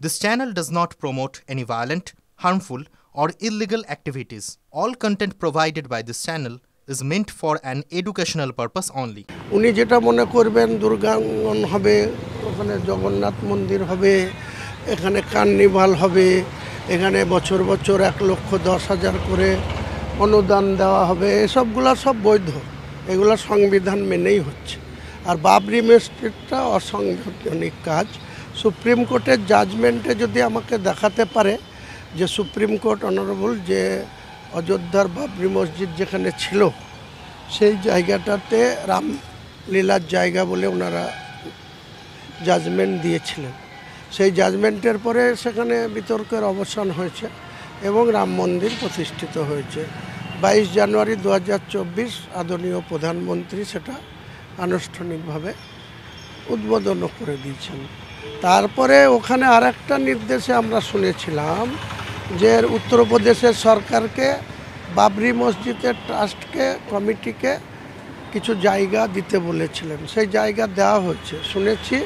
This channel does not promote any violent, harmful, or illegal activities. All content provided by this channel is meant for an educational purpose only. উনি যেটা মনে করবেন দুর্গাঙ্গন হবে, ওখানে জগন্নাথ মন্দির হবে, এখানে কার্নিভাল হবে, এখানে বছর বছর 1,10,000 করে অনুদান দেওয়া হবে, এসবগুলো সব বৈধ, এগুলো সংবিধান মেনেই হচ্ছে। আর বাবরি মসজিদটা অসাংবিধানিক কাজ। সুপ্রিম কোর্টের জাজমেন্টে যদি আমাকে দেখাতে পারে যে সুপ্রিম কোর্ট অনারেবল যে অযোধ্যার বাবরি মসজিদ যেখানে ছিল সেই জায়গাটাতে রামলীলার জায়গা বলে ওনারা জাজমেন্ট দিয়েছিলেন, সেই জাজমেন্টের পরে সেখানে বিতর্কের অবসান হয়েছে এবং রাম মন্দির প্রতিষ্ঠিত হয়েছে। 22 জানুয়ারি 2024 আদরণীয় প্রধানমন্ত্রী সেটা আনুষ্ঠানিকভাবে উদ্বোধন করে দিয়েছেন। তারপরে ওখানে আরেকটা নির্দেশে আমরা শুনেছিলাম যে উত্তরপ্রদেশের সরকারকে বাবরি মসজিদের ট্রাস্টকে কমিটিকে কিছু জায়গা দিতে বলেছিলেন, সেই জায়গা দেওয়া হয়েছে শুনেছি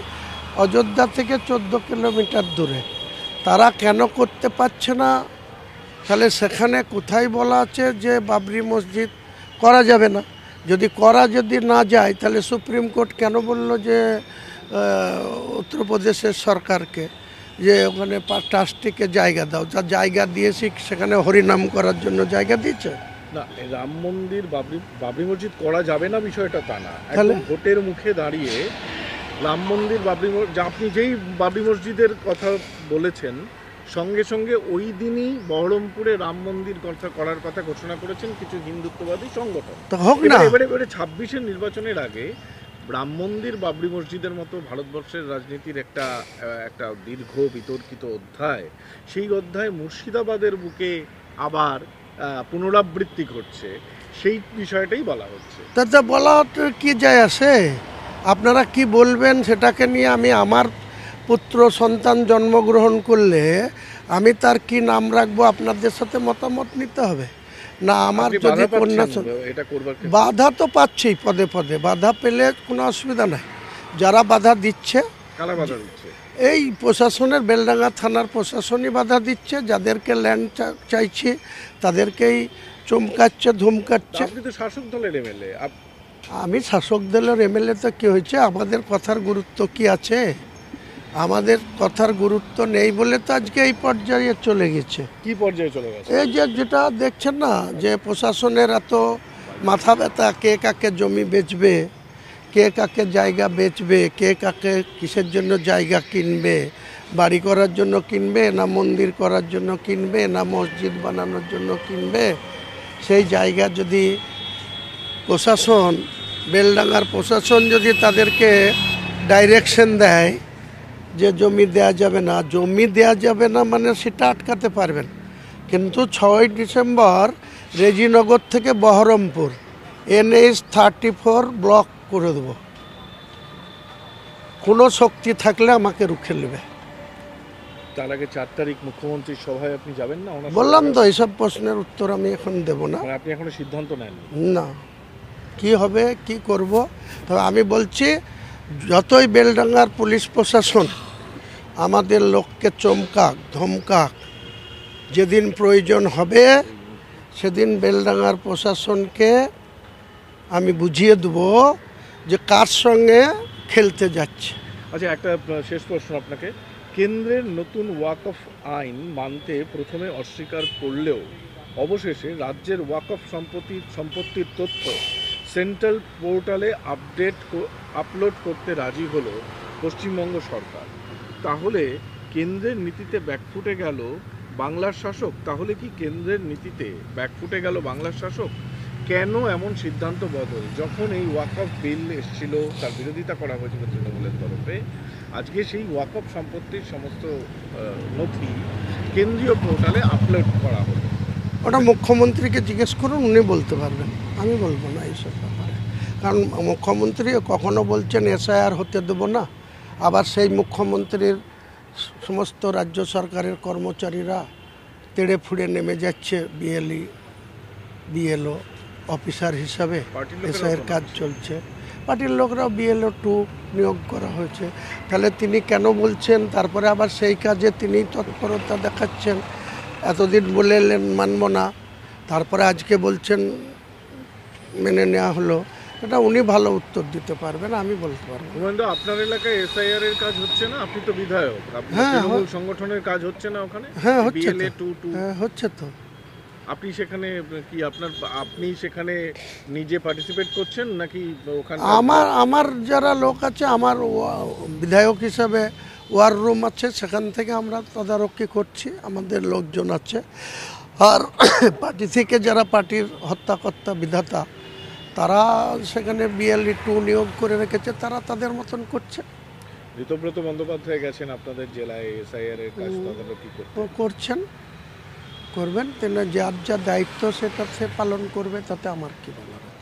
অযোধ্যা থেকে 14 কিলোমিটার দূরে। তারা কেন করতে পারছে না? তাহলে সেখানে কোথায় বলা আছে যে বাবরি মসজিদ করা যাবে না? যদি না যায় তাহলে সুপ্রিম কোর্ট কেন বলল যে উত্তরপ্রদেশের সরকারকে যে ওখানে ট্রাস্টিকে জায়গা দাও? যা জায়গা দিয়েছি সেখানে হরিনাম করার জন্য জায়গা দিয়েছে না। রাম মন্দির বাবরি মসজিদ করা যাবে না বিষয়টা তা না, একদম ভোটের মুখে দাঁড়িয়ে রাম মন্দির আপনি যেই বাবরি মসজিদের কথা বলেছেন সঙ্গে সঙ্গে ওই দিনই বহরমপুরে রাম মন্দির করার কথা ঘোষণা করেছেন কিছু হিন্দুত্ববাদী সংগঠন। এবারে 26-এর নির্বাচনের আগে রাম মন্দির বাবরি মসজিদের মতো ভারতবর্ষের রাজনীতির একটা দীর্ঘ বিতর্কিত অধ্যায়, সেই অধ্যায় মুর্শিদাবাদের বুকে আবার পুনরাবৃত্তি ঘটছে, সেই বিষয়টাই বলা হচ্ছে। তাতে বলা কি যায় আসে? আপনারা কি বলবেন সেটাকে নিয়ে আমি আমার পুত্র সন্তান জন্মগ্রহণ করলে আমি তার কি নাম রাখবো আপনাদের সাথে মতামত নিতে হবে না? আমার যদি কন্যা বাধা তো পাচ্ছেই, পদে পদে বাধা পেলে কোনো অসুবিধা নাই। যারা বাধা দিচ্ছে এই প্রশাসনের, বেলডাঙ্গা থানার প্রশাসনই বাধা দিচ্ছে। যাদেরকে ল্যান্ড চাইছে তাদেরকেই চমকাচ্ছে, ধমকাচ্ছে। আপনি তো শাসক দলের এমএলএ। আমি শাসক দলের এমএলএ তো কি হয়েছে? আমাদের কথার গুরুত্ব কি আছে? আমাদের কথার গুরুত্ব নেই বলে তো আজকে এই পর্যায়ে চলে গেছে। কি পর্যায়ে চলে গেছে? এই যেটা দেখছেন না, যে প্রশাসনের এত মাথা ব্যথা, কে কাকে জমি বেচবে, কে কাকে জায়গা বেচবে, কে কাকে কিসের জন্য জায়গা কিনবে, বাড়ি করার জন্য কিনবে না মন্দির করার জন্য কিনবে না মসজিদ বানানোর জন্য কিনবে। সেই জায়গা যদি প্রশাসন, বেলডাঙ্গার প্রশাসন যদি তাদেরকে ডাইরেকশন দেয় যে জমি দেয়া যাবে না মানে সেটা আটকাতে পারবেন। কিন্তু 6ই ডিসেম্বর রেজিনগর থেকে বহরমপুর NH 34 ব্লক করে দেব। কোনো শক্তি থাকলে আমাকে রুখে নেবে। তার আগে 4 তারিখ মুখ্যমন্ত্রীর সভায় আপনি যাবেন না? বললাম তো এইসব প্রশ্নের উত্তর আমি এখন দেব না। আপনি এখনো সিদ্ধান্ত নেন না কি হবে কি করব। তবে আমি বলছি যতই বেলডাঙ্গার পুলিশ প্রশাসন আমাদের লোককে চমকাক ধমকাক, যেদিন প্রয়োজন হবে সেদিন বেলডাঙ্গার প্রশাসনকে আমি বুঝিয়ে দেব যে কার সঙ্গে খেলতে যাচ্ছে। আচ্ছা, একটা শেষ প্রশ্ন আপনাকে। কেন্দ্রের নতুন ওয়াকফ আইন মানতে প্রথমে অস্বীকার করলেও অবশেষে রাজ্যের ওয়াকফ সম্পত্তির তথ্য সেন্ট্রাল পোর্টালে আপলোড করতে রাজি হলো পশ্চিমবঙ্গ সরকার। তাহলে কেন্দ্রের নীতিতে ব্যাকফুটে গেল বাংলার শাসক? তাহলে কি কেন্দ্রের নীতিতে ব্যাকফুটে গেল বাংলার শাসক? কেন এমন সিদ্ধান্ত বদল? যখন এই ওয়াকফ বিল এসেছিল তার বিরোধিতা করা হয়েছিল তৃণমূলের তরফে, আজকে সেই ওয়াকফ সম্পত্তির সমস্ত নথি কেন্দ্রীয় পোর্টালে আপলোড করা হলো। ওটা মুখ্যমন্ত্রীকে জিজ্ঞেস করুন, উনি বলতে পারবেন, আমি বলবো না এইসব ব্যাপারে। কারণ মুখ্যমন্ত্রী কখনো বলছেন SIR হতে দেবো না, আবার সেই মুখ্যমন্ত্রীর সমস্ত রাজ্য সরকারের কর্মচারীরা তেড়ে ফুড়ে নেমে যাচ্ছে BLO অফিসার হিসাবে, SIR কাজ চলছে। পার্টির লোকরাও BLO-2 নিয়োগ করা হয়েছে। তাহলে তিনি কেন বলছেন, তারপরে আবার সেই কাজে তিনি তৎপরতা দেখাচ্ছেন? এতদিন বললেন মানব না, তারপরে আজকে বলছেন মেনে নেওয়া হলো। এটা উনি ভালো উত্তর দিতে পারবেন, আমি বলতে পারবো না। হুমায়ুন দা, আপনার এলাকায় SIR এর কাজ হচ্ছে না? আপনি তো বিধায়ক, আপনার হ্যাঁ, তৃণমূল সংগঠনের কাজ হচ্ছে না ওখানে? হ্যাঁ হচ্ছে তো, BLA-2 হ্যাঁ হচ্ছে তো। আপনি সেখানে কি আপনি সেখানে নিজে পার্টিসিপেট করছেন নাকি ওখানে? আমার যারা লোক আছে, আমার বিধায়ক হিসাবে ওয়ার রুম আছে, সেখান থেকে আমরা তদারকি করছি, আমাদের লোকজন আছে। আর পার্টি থেকে যারা পার্টির হত্যাকর্তা বিধাতা, তারা সেখানে BLA-2 নিয়োগ করে রেখেছে, তারা তাদের মতন করছে। ঋতব্রত বন্দ্যোপাধ্যায় গেছেন আপনাদের জেলায় SIR এর কাজ তদারকি করতে। করছেন, করবেন, তিনি যার যা দায়িত্ব সেটা সে পালন করবে, তাতে আমার কি বলার আছে।